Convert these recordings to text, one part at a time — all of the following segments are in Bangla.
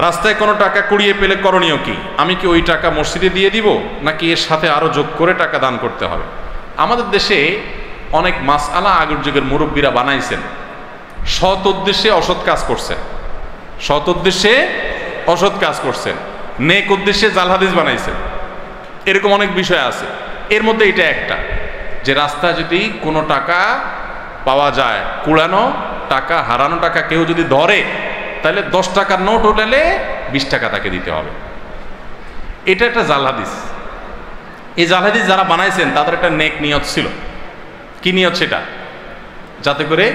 রাস্তায় কোনো টাকা কুড়িয়ে পেলে করণীয় কি? আমি কি ওই টাকা মসজিদে দিয়ে দিব, নাকি এর সাথে আরও যোগ করে টাকা দান করতে হবে? আমাদের দেশে অনেক মাসআলা আগের যুগের মুরব্বীরা বানাইছেন, সৎ উদ্দেশ্যে অসৎ কাজ করছেন, সৎ উদ্দেশ্যে অসৎ কাজ করছেন, নেক উদ্দেশ্যে জাল হাদিস বানাইছেন। এরকম অনেক বিষয় আছে। এর মধ্যে এটা একটা, যে রাস্তায় যদি কোনো টাকা পাওয়া যায়, কুড়ানো টাকা, হারানো টাকা কেউ যদি ধরে, তাহলে 10 টাকার নোট উঠালে 20 টাকা তাকে দিতে হবে। এটা একটা জাল হাদিস। এই জাল হাদিস যারা বানাইছেন তাদের একটা নেক নিয়ত ছিল। কি নিয়ত সেটা? যাতে করে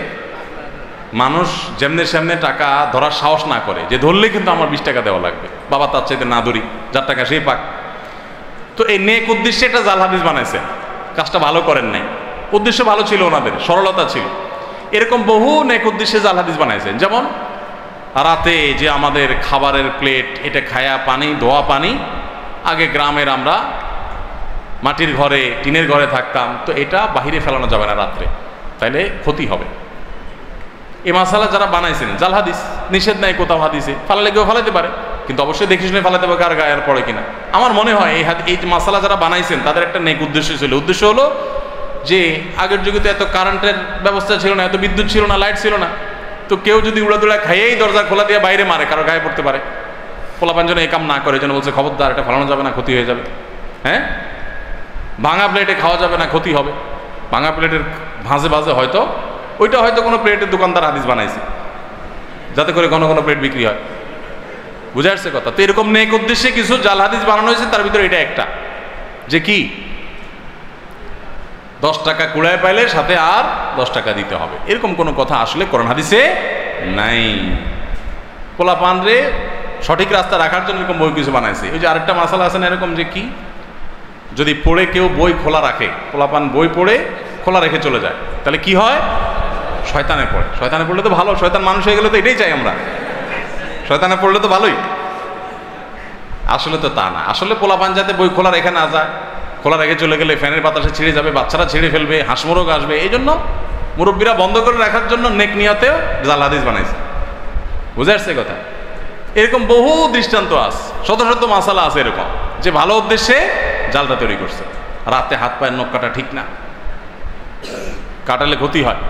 মানুষ যেমনে সেমনে টাকা ধরার সাহস না করে, যে ধরলে কিন্তু আমার 20 টাকা দেওয়া লাগবে, বাবা তার চাইতে না ধরি, যার টাকা সেই পাক। তো এই নেক উদ্দেশ্যে একটা জাল হাদিস বানাইছে, কাজটা ভালো করেন নাই। উদ্দেশ্য ভালো ছিল, ওনাদের সরলতা ছিল। এরকম বহু নেক উদ্দেশ্যে জাল হাদিস বানাইছেন। যেমন রাতে যে আমাদের খাবারের প্লেট, এটা খায়া পানি, ধোয়া পানি, আগে গ্রামের আমরা মাটির ঘরে, টিনের ঘরে থাকতাম, তো এটা বাহিরে ফেলানো যাবে না রাত্রে, তাইলে ক্ষতি হবে। এই মাসালা যারা বানাইছেন জাল হাদিস, নিষেধ নাই কোথাও হাদিসে, ফালালে কেউ ফালাতে পারে, কিন্তু অবশ্যই দেখে শুনে ফালাতে হবে কার গায়ের পড়ে কিনা। আমার মনে হয় এই মাসালা যারা বানাইছেন তাদের একটা নেক উদ্দেশ্য ছিল। উদ্দেশ্য হলো যে আগের যুগে তো এত কারেন্টের ব্যবস্থা ছিল না, এত বিদ্যুৎ ছিল না, লাইট ছিল না, তো কেউ যদি উড়াদুড়া খাইয়েই দরজা খোলা দিয়ে বাইরে মারে, কারো গায়ে পড়তে পারে। পোলাপান যেন এই কাম না করে, যেন বলছে খবরদার এটা ফালানো যাবে না, ক্ষতি হয়ে যাবে। হ্যাঁ, ভাঙা প্লেটে খাওয়া যাবে না, ক্ষতি হবে। ভাঙা প্লেটের ভাঁজে ভাঁজে হয়তো ওইটা হয়তো কোনো প্লেটের দোকানদার হাদিস বানাইছে, যাতে করে ঘন ঘন প্লেট বিক্রি হয়। বুঝে আসছে কথা? তো এরকম নেক উদ্দেশ্যে কিছু জাল হাদিস বানানো হয়েছে, তার ভিতরে এটা একটা, যে কি 10 টাকা কুড়ায় পাইলে সাথে আর 10 টাকা দিতে হবে, এরকম কোনো কথা আসলে কোরআন হাদিসে নাই। পোলাপান রে সঠিক রাস্তা রাখার জন্য এরকম বই কিছু বানাইছে। ওই যে আরেকটা মাসালা আছে না এরকম, যে কি যদি পড়ে কেউ বই খোলা রাখে, পোলাপান বই পড়ে খোলা রেখে চলে যায়, তাহলে কি হয়? শয়তানে পড়ে। শয়তানে পড়লে তো ভালো, শয়তান মানুষ হয়ে গেলে তো এটাই চাই আমরা, শয়তানে পড়লে তো ভালোই। আসলে তো তা না। আসলে পোলাপান যাতে বই খোলা রেখে না যায়, খোলা রেখে চলে গেলে ফ্যানের বাতাসে ছিঁড়ে যাবে, বাচ্চারা ছিঁড়ে ফেলবে, হাঁসমোরগ আসবে, এই জন্য মুরব্বীরা বন্ধ করে রাখার জন্য নেক নিয়তেও জাল হাদিস বানাইছে। বুঝে আসছে কথা? এরকম বহু দৃষ্টান্ত আছে, শত শত মাসালা আছে এরকম, যে ভালো উদ্দেশ্যে জালটা তৈরি করছে। রাতে হাত পায়ের নখ কাটা ঠিক না, কাটালে ক্ষতি হয়।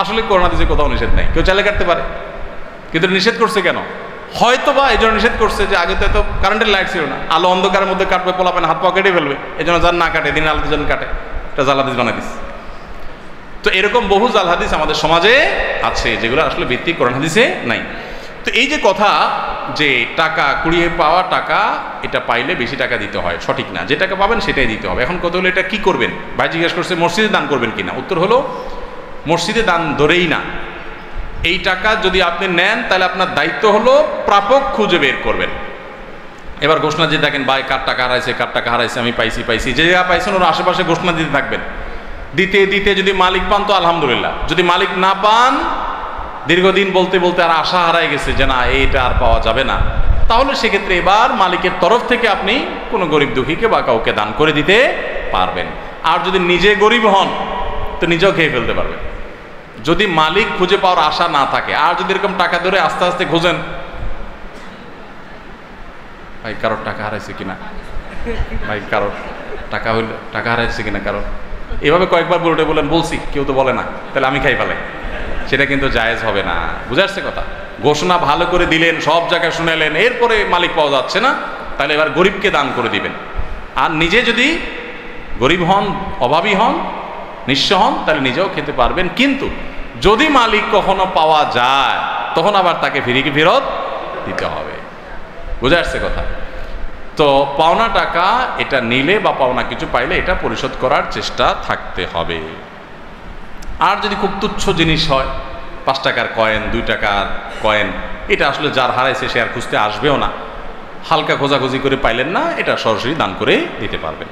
আসলে কোরআন হাদিসে কোথাও নিষেধ নাই, কেউ চাইলে কাটতে পারে, কিন্তু নিষেধ করছে কেন? হয়তো বা এই জন্য নিষেধ করছে যে আগে তো এত কারেন্টের লাইট ছিল না, আলো অন্ধকারের মধ্যে কাটবে, পোলাপেন হাত পা কেটে ফেলবে, এই জন্য যার না কাটে, দিন আলোতে যেন কাটে, এটা জাল হাদিস বানাই দিচ্ছে। তো এরকম বহু জাল হাদিস আমাদের সমাজে আছে, যেগুলো আসলে ভিত্তি কোরআন হাদিসে নাই। তো এই যে কথা, যে টাকা কুড়িয়ে পাওয়া টাকা, এটা পাইলে বেশি টাকা দিতে হয়, সঠিক না। যে টাকা পাবেন সেটাই দিতে হবে। এখন কথা হলো এটা কি করবেন? ভাই জিজ্ঞেস করছে মসজিদে দান করবেন কিনা। উত্তর হলো মসজিদে দান ধরেই না। এই টাকা যদি আপনি নেন, তাহলে আপনার দায়িত্ব হলো প্রাপক খুঁজে বের করবেন। এবার ঘোষণা দিয়ে দেখেন, ভাই কার টাকা হারাইছে, কার টাকা হারাইছে, আমি পাইছি, যে জায়গা পাইছেন ওর আশেপাশে ঘোষণা দিতে থাকবেন। দিতে দিতে যদি মালিক পান তো আলহামদুলিল্লাহ, যদি মালিক না পান, দীর্ঘদিন বলতে বলতে আর আশা হারাই গেছে যে না এইটা আর পাওয়া যাবে না, তাহলে সেক্ষেত্রে এবার মালিকের তরফ থেকে আপনি কোনো গরিব দুঃখীকে বা কাউকে দান করে দিতে পারবেন। আর যদি নিজে গরিব হন তো নিজেও খেয়ে ফেলতে পারবেন, যদি মালিক খুঁজে পাওয়ার আশা না থাকে। আর যদি এরকম টাকা ধরে আস্তে আস্তে খোঁজেন, ভাই কারোর টাকা হারাইছে কিনা, ভাই কারোর টাকা হইল, টাকা হারাইছে কিনা কারোর, এভাবে কয়েকবার বলতে বলেন, বলছি কেউ তো বলে না, তাহলে আমি খাই ফেলাই, সেটা কিন্তু জায়েজ হবে না। বুঝে আসছে কথা? ঘোষণা ভালো করে দিলেন, সব জায়গায় শুনেলেন, এরপরে মালিক পাওয়া যাচ্ছে না, তাহলে এবার গরিবকে দান করে দিবেন। আর নিজে যদি গরিব হন, অভাবী হন, নিঃস্ব হন, তাহলে নিজেও খেতে পারবেন। কিন্তু যদি মালিক কখনো পাওয়া যায়, তখন আবার তাকে ফেরত দিতে হবে। বুঝে আসছে কথা? তো পাওনা টাকা এটা নিলে বা পাওনা কিছু পাইলে এটা পরিশোধ করার চেষ্টা থাকতে হবে। আর যদি খুব তুচ্ছ জিনিস হয়, 5 টাকার কয়েন, 2 টাকার কয়েন, এটা আসলে যার হারাইছে সে আর খুঁজতে আসবেও না, হালকা খোঁজাখুঁজি করে পাইলেন না, এটা সরাসরি দান করে দিতে পারবেন।